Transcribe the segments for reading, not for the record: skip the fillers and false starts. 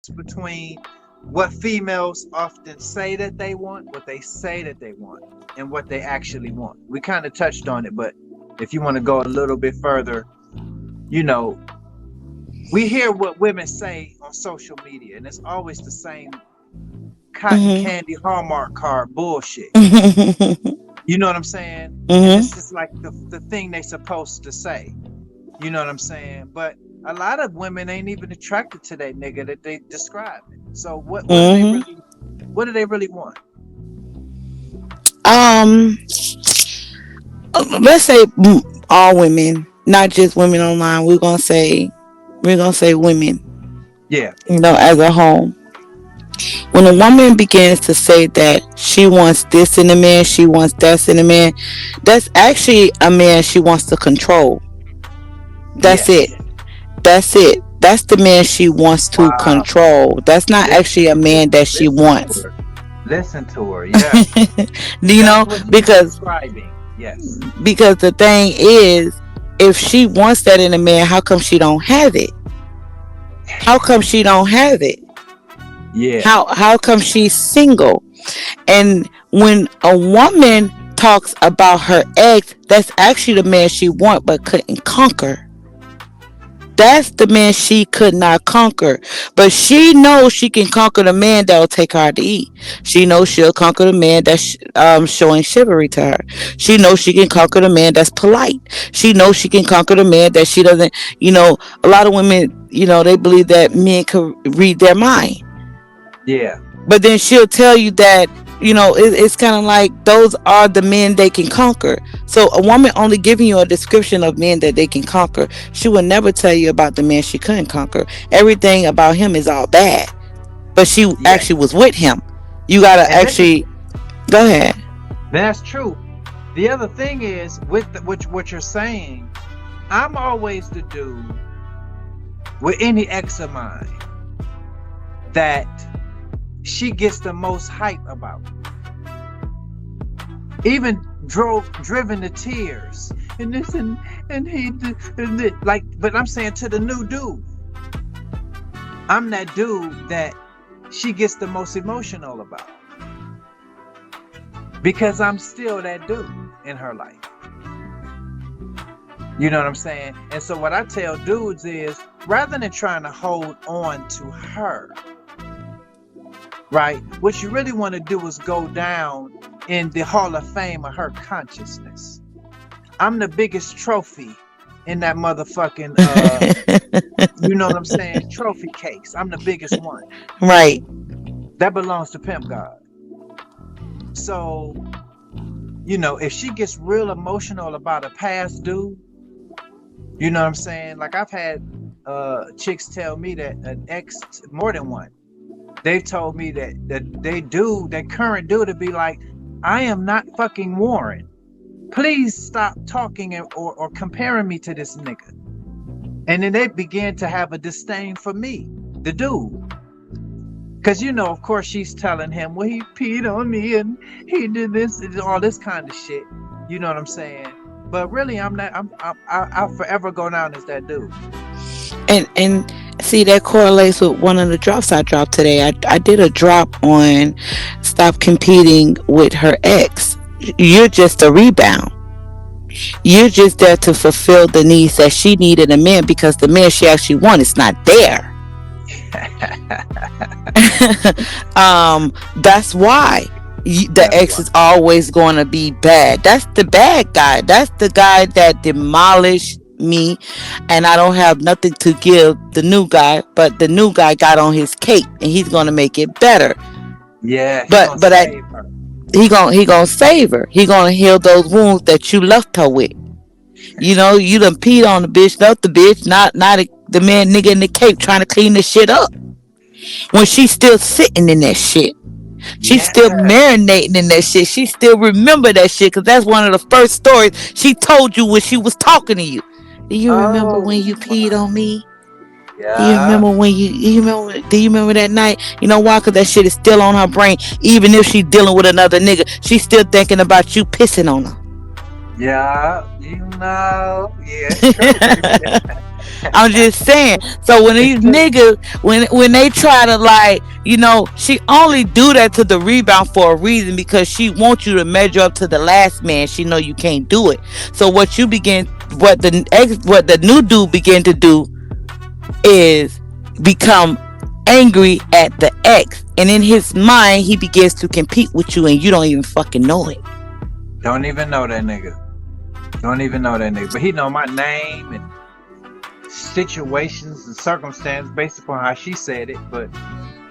between what females often say that they want, what they say that they want, and what they actually want. We kind of touched on it, but if you want to go a little bit further, you know, we hear what women say on social media, and it's always the same cotton Mhm. candy Hallmark card bullshit. Mhm. You know what I'm saying? And Mhm. it's just like the thing they supposed to say. You know what I'm saying? But a lot of women ain't even attracted to that nigga that they describe. So Mhm. what do they really want? Um, let's say all women, not just women online. We're gonna say women. Yeah. As a whole. When a woman begins to say that she wants this in a man, she wants that in a man, that's actually a man she wants to control. That's it. Yes. That's it. That's the man she wants to Wow. control. That's not Listen actually a to man her. that she Listen to wants. her. Listen to her. Yes. you That's know, what she's because describing. Yes. because the thing is, if she wants that in a man, how come she don't have it? How come she don't have it? Yeah. How come she's single? And when a woman talks about her ex, that's actually the man she want but couldn't conquer. That's the man she could not conquer. But she knows she can conquer the man that will take her out to eat. She knows she'll conquer the man that's showing chivalry to her. She knows she can conquer the man that's polite. She knows she can conquer the man that she doesn't, a lot of women, they believe that men can read their mind. Yeah. But then she'll tell you that it's kind of like those are the men they can conquer. So a woman only giving you a description of men that they can conquer, she will never tell you about the man she couldn't conquer. Everything about him is all bad, but she actually Yes. was with him. You gotta And this is actually go ahead. that's true. The other thing is with what you're saying, I'm always the dude with any ex of mine that she gets the most hype about. Even driven to tears. And this and he and this. Like, but I'm saying to the new dude, I'm that dude that she gets the most emotional about. Because I'm still that dude in her life. You know what I'm saying? And so what I tell dudes is, rather than trying to hold on to her, right? What you really want to do is go down in the Hall of Fame of her consciousness. I'm the biggest trophy in that motherfucking you know what I'm saying, trophy case. I'm the biggest one. Right. That belongs to Pimp God. So, if she gets real emotional about a past dude, you know what I'm saying? Like, I've had chicks tell me that an ex, more than one, they've told me that current dude to be like, I am not fucking Warren. Please stop talking or comparing me to this nigga. And then they began to have a disdain for me, the dude. Because, of course, she's telling him, well, he peed on me and he did this and all this kind of shit. You know what I'm saying? But really, I'll forever go down as that dude. And see, that correlates with one of the drops I dropped today. I did a drop on stop competing with her ex. You're just a rebound. You're just there to fulfill the needs that she needed a man, because the man she actually wants is not there. That's why the That's ex why. is always going to be bad. That's the bad guy. That's the guy that demolished me, and I don't have nothing to give the new guy. But the new guy got on his cape, and he's going to make it better. Yeah, he But gonna but I, save her. he gonna save her. He gonna heal those wounds that you left her with. You done peed on the bitch, not the bitch, not the man nigga in the cape trying to clean the shit up when she's still sitting in that shit. She's still Yeah. marinating in that shit. She still remember that shit, because that's one of the first stories she told you when she was talking to you. Do you remember when Oh you peed my. on me? You Yeah. remember when you remember? Do you remember that night? You know why? Because that shit is still on her brain. Even if she's dealing with another nigga, she's still thinking about you pissing on her. Yeah. Yeah, it's true. I'm just saying. So when It's these still niggas, when they try to like, she only do that to the rebound for a reason, because she wants you to measure up to the last man. She know you can't do it. So what the new dude begin to do is become angry at the ex, and in his mind he begins to compete with you, and you don't even fucking know it. don't even know that nigga. Don't even know that nigga. But he know my name and situations and circumstances based upon how she said it. But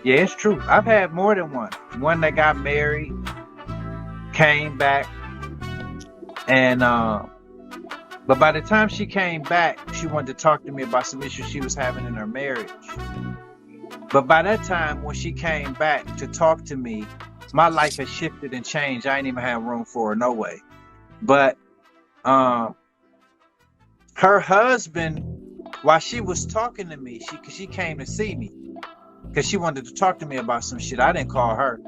yeah, it's true. I've had more than one. One that got married, came back, and but by the time she came back, she wanted to talk to me about some issues she was having in her marriage. But by that time, when she came back to talk to me, my life had shifted and changed. I ain't even have room for her, no way. But um, her husband, while she was talking to me, she came to see me because she wanted to talk to me about some shit. I didn't call her,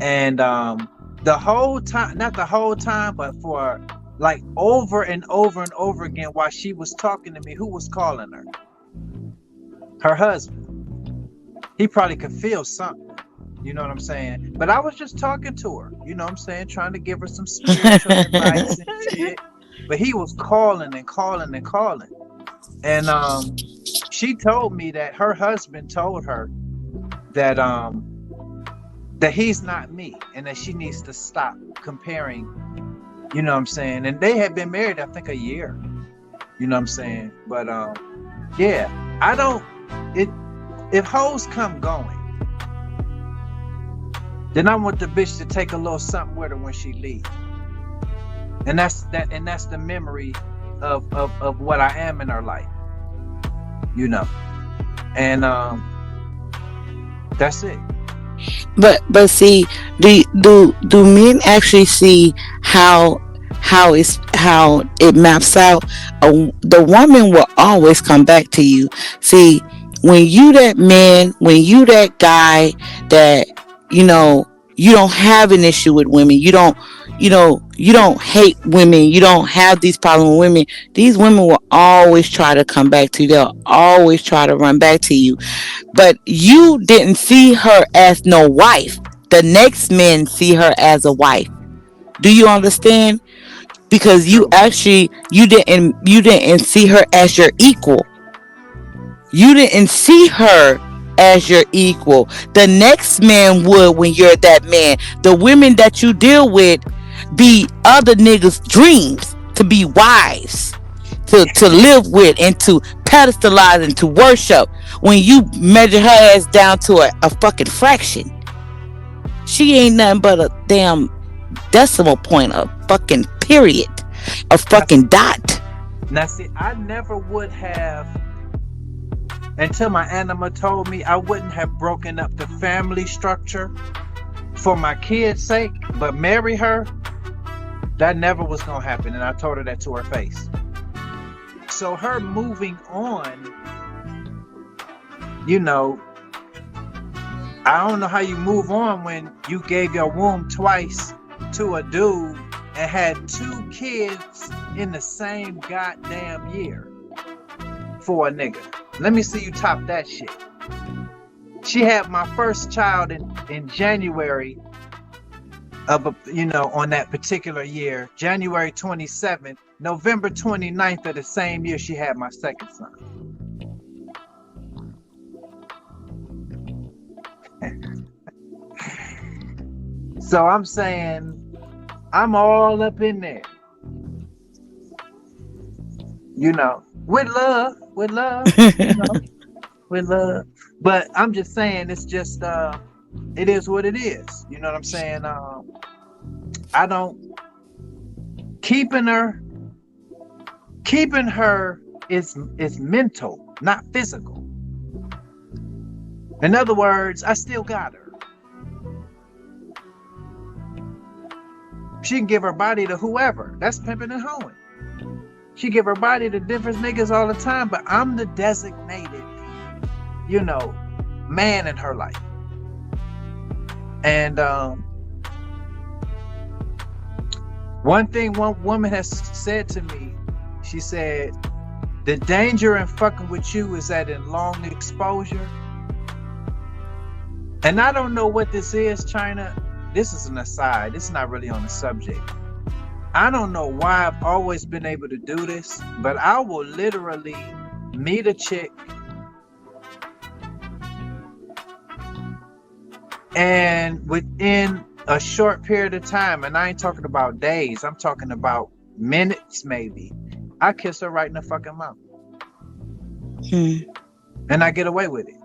and the whole time, not the whole time, but for like over and over and over again, while she was talking to me, who was calling her? Her husband. He probably could feel something. You know what I'm saying? But I was just talking to her, you know what I'm saying, trying to give her some spiritual advice and shit. But he was calling and calling and calling. And she told me that her husband told her that that he's not me and that she needs to stop comparing, you know what I'm saying? And they had been married, I think, a year. You know what I'm saying? But yeah, I don't it if hoes come going, then I want the bitch to take a little something with her when she leaves. And that's the memory of what I am in her life. You know. And that's it. But see, do men actually see how it maps out? The woman will always come back to you. See, when you that man, when you that guy that you know you don't have an issue with women, you don't hate women, you don't have these problems with women. These women will always try to come back to you. They'll always try to run back to you, but you didn't see her as no wife. The next men see her as a wife. Do you understand? Because True. you didn't see her as your equal. You didn't see her as your equal. The next man would when you're that man. The women that you deal with be other niggas' dreams to be wives, to live with, and to pedestalize and to worship. When you measure her ass down to a fucking fraction, she ain't nothing but a damn decimal point, a fucking period, a Now, fucking dot. now see, I never would have until my anima told me I wouldn't have broken up the family structure for my kids' sake, but marry her, that never was gonna happen. And I told her that to her face. So her moving on, you know, I don't know how you move on when you gave your womb twice to a dude and had 2 kids in the same goddamn year for a nigga. Let me see you top that shit. She had my first child in January of on that particular year, January 27th, November 29th of the same year she had my second son. So I'm saying I'm all up in there, with love, with love. But I'm just saying it's just it is what it is. You know what I'm saying? I don't keeping her is mental, not physical. In other words, I still got her. She can give her body to whoever. That's pimping and hoeing. She give her body to different niggas all the time, but I'm the designated, man in her life. And one thing one woman has said to me, she said, The danger in fucking with you is that in long exposure, and I don't know what this is, China. This is an aside. This is not really on the subject. I don't know why I've always been able to do this, but I will literally meet a chick and within a short period of time, and I ain't talking about days, I'm talking about minutes maybe, I kiss her right in the fucking mouth. And I get away with it.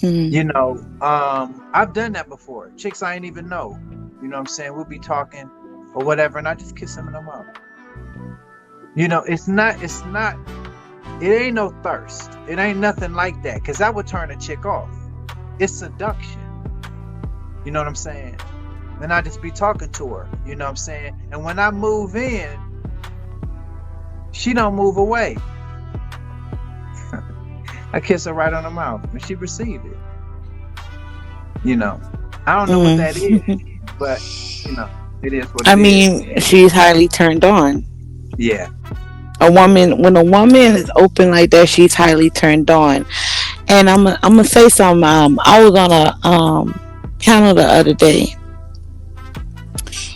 You know, I've done that before. Chicks I ain't even know. You know what I'm saying? We'll be talking or whatever, and I just kiss them in the mouth. You know, it ain't no thirst. It ain't nothing like that, because that would turn a chick off. It's seduction. You know what I'm saying? And I just be talking to her, you know what I'm saying? And when I move in, she don't move away. I kiss her right on the mouth, and she received it. You know, I don't know what that is, but you know, it is what it is. I mean, she's highly turned on. Yeah. When a woman is open like that, she's highly turned on. And I'm gonna say something. I was on a panel the other day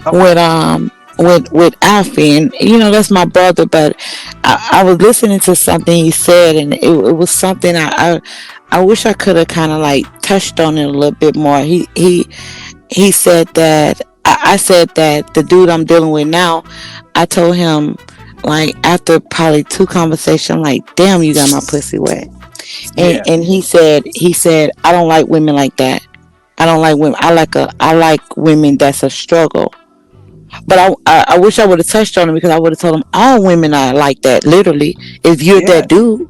Okay. with Alfie, and you know that's my brother. But I was listening to something he said, and it was something I wish I could have kind of like touched on it a little bit more. He said that I said that the dude I'm dealing with now, I told him like after probably two conversations, I'm like, damn, you got my pussy wet. Yeah. And he said I don't like women like that. I don't like women. I like women that's a struggle. But I wish I would have touched on it, because I would have told him all women are like that. Literally, if you're that Yes. dude,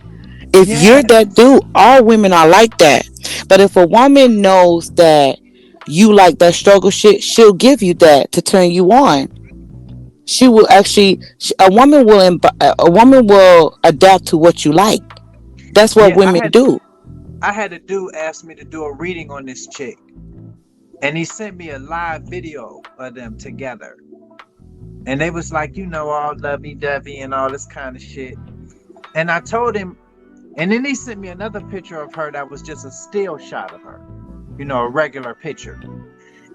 Yes. all women are like that. But if a woman knows that you like that struggle shit, she'll give you that to turn you on. She will actually. A woman will adapt to what you like. That's what Yeah. women do. I had a dude ask me to do a reading on this chick, and he sent me a live video of them together. And they was like, you know, all lovey-dovey and all this kind of shit. And I told him, and then he sent me another picture of her that was just a still shot of her, you know, a regular picture.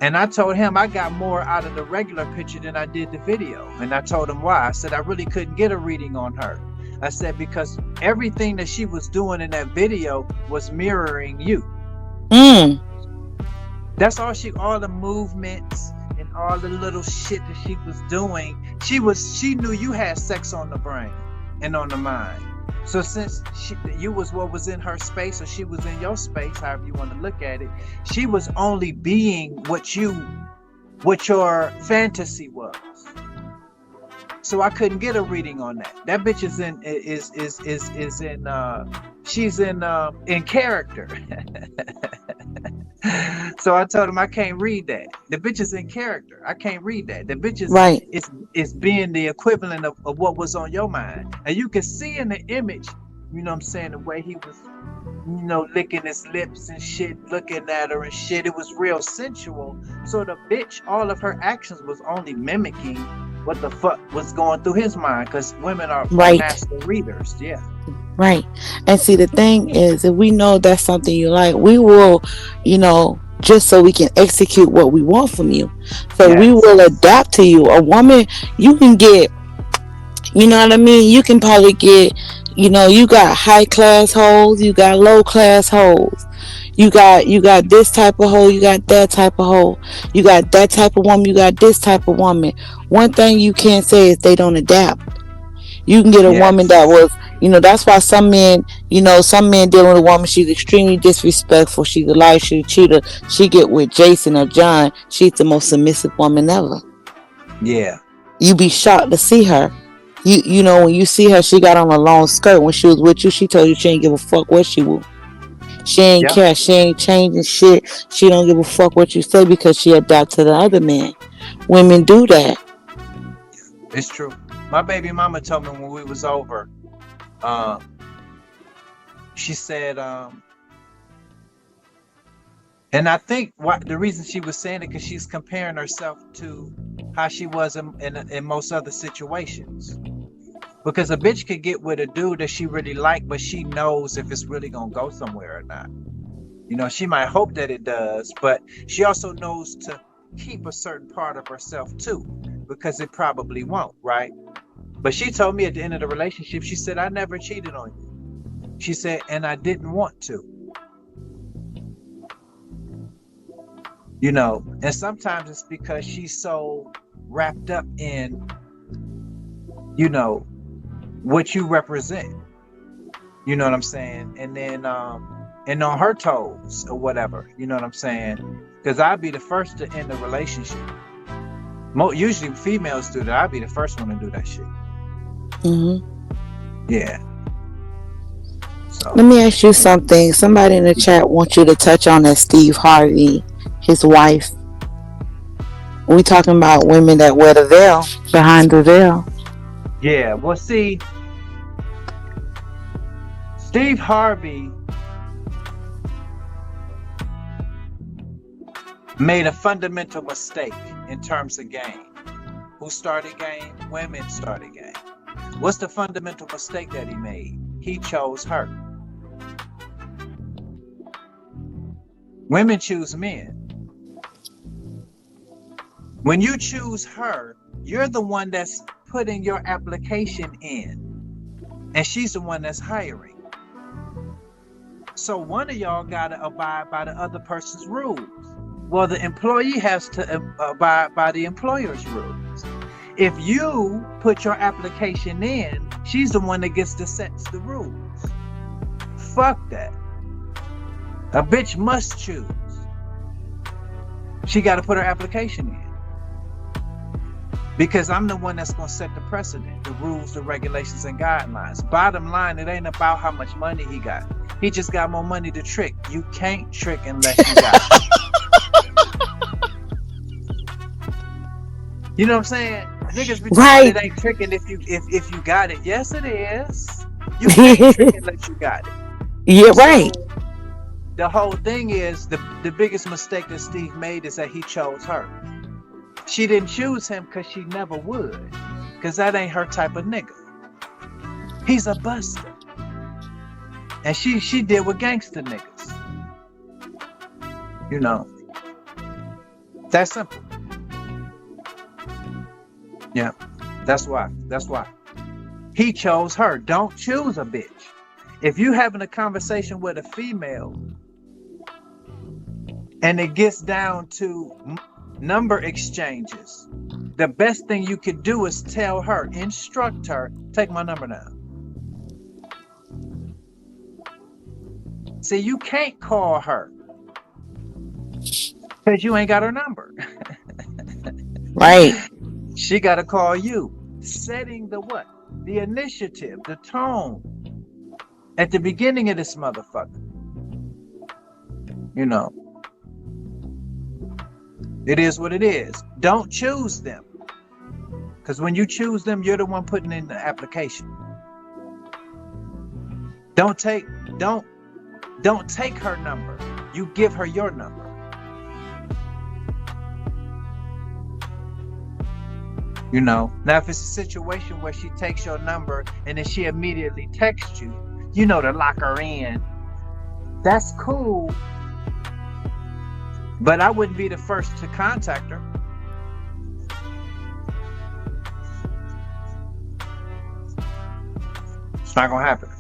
And I told him I got more out of the regular picture than I did the video. And I told him why. I said I really couldn't get a reading on her. I said because everything that she was doing in that video was mirroring you. Mm. That's all the movements and all the little shit that she was doing. She knew you had sex on the brain and on the mind. So since you was what was in her space, or she was in your space, however you want to look at it, she was only being what your fantasy was. So I couldn't get a reading on that. That bitch is she's in character. So I told him I can't read that. The bitch is in character. I can't read that. The bitch Right. is being the equivalent of what was on your mind. And you can see in the image, you know what I'm saying, the way he was, you know, licking his lips and shit, looking at her and shit. It was real sensual. So the bitch, all of her actions was only mimicking what the fuck was going through his mind, because women are Right. master readers. Yeah. Right. And see, the thing is, if we know that's something you like, we will, just so we can execute what we want from you. So we Yes. will adapt to you. A woman, you can get, you know what I mean? You can probably get, you got high class hoes, you got low class hoes. You got this type of hoe, you got that type of hoe. You got that type of woman, you got this type of woman. One thing you can't say is they don't adapt. You can get a woman that Yes. was, that's why some men dealing with a woman, she's extremely disrespectful, she's a liar, she's a cheater. She get with Jason or John, she's the most submissive woman ever. Yeah. You be shocked to see her. When you see her, she got on a long skirt. When she was with you, she told you she ain't give a fuck what she will. She ain't Yep. care. She ain't changing shit. She don't give a fuck what you say because she adapt to the other man. Women do that. It's true. My baby mama told me when we was over, um, she said, and I think the reason she was saying it, because she's comparing herself to how she was in most other situations. Because a bitch could get with a dude that she really like, but she knows if it's really gonna go somewhere or not. You know, she might hope that it does, but she also knows to keep a certain part of herself too, because it probably won't, right? But she told me at the end of the relationship, she said, I never cheated on you. She said, and I didn't want to. You know, and sometimes it's because she's so wrapped up in, you know, what you represent. You know what I'm saying? And then and on her toes or whatever, you know what I'm saying? Because I'd be the first to end the relationship. Usually females do that. I'd be the first one to do that shit. Yeah. So Let me ask you something. Somebody in the chat wants you to touch on that Steve Harvey, his wife. We talking about women that wear the veil, behind the veil. yeah, well, see, Steve Harvey made a fundamental mistake in terms of game. Who started game? Women started game. What's the fundamental mistake that he made? He chose her. Women choose men. When you choose her, you're the one that's putting your application in, and she's the one that's hiring. So one of y'all gotta abide by the other person's rules. Well, the employee has to abide by the employer's rules. If you put your application in, she's the one that gets to set the rules. Fuck that. A bitch must choose. She got to put her application in. Because I'm the one that's going to set the precedent, the rules, the regulations, and guidelines. Bottom line, it ain't about how much money he got. He just got more money to trick. You can't trick unless you got it. You know what I'm saying? Niggas be talking it ain't tricking if you got it. Yes, it is. You can't trick unless you got it. Yeah, right. The whole thing is the biggest mistake that Steve made is that he chose her. She didn't choose him because she never would, because that ain't her type of nigga. He's a buster, and she deal with gangster niggas. You know, that's simple. Yeah, that's why. He chose her. Don't choose a bitch. If you having a conversation with a female and it gets down to number exchanges, the best thing you could do is tell her, instruct her, take my number down. See, you can't call her because you ain't got her number. Right. She got to call you. Setting the what? The initiative, the tone at the beginning of this motherfucker. You know, it is what it is. Don't choose them, because when you choose them, you're the one putting in the application. Don't take her number. You give her your number. You know, now if it's a situation where she takes your number and then she immediately texts you, you know, to lock her in, that's cool. But I wouldn't be the first to contact her. It's not gonna happen.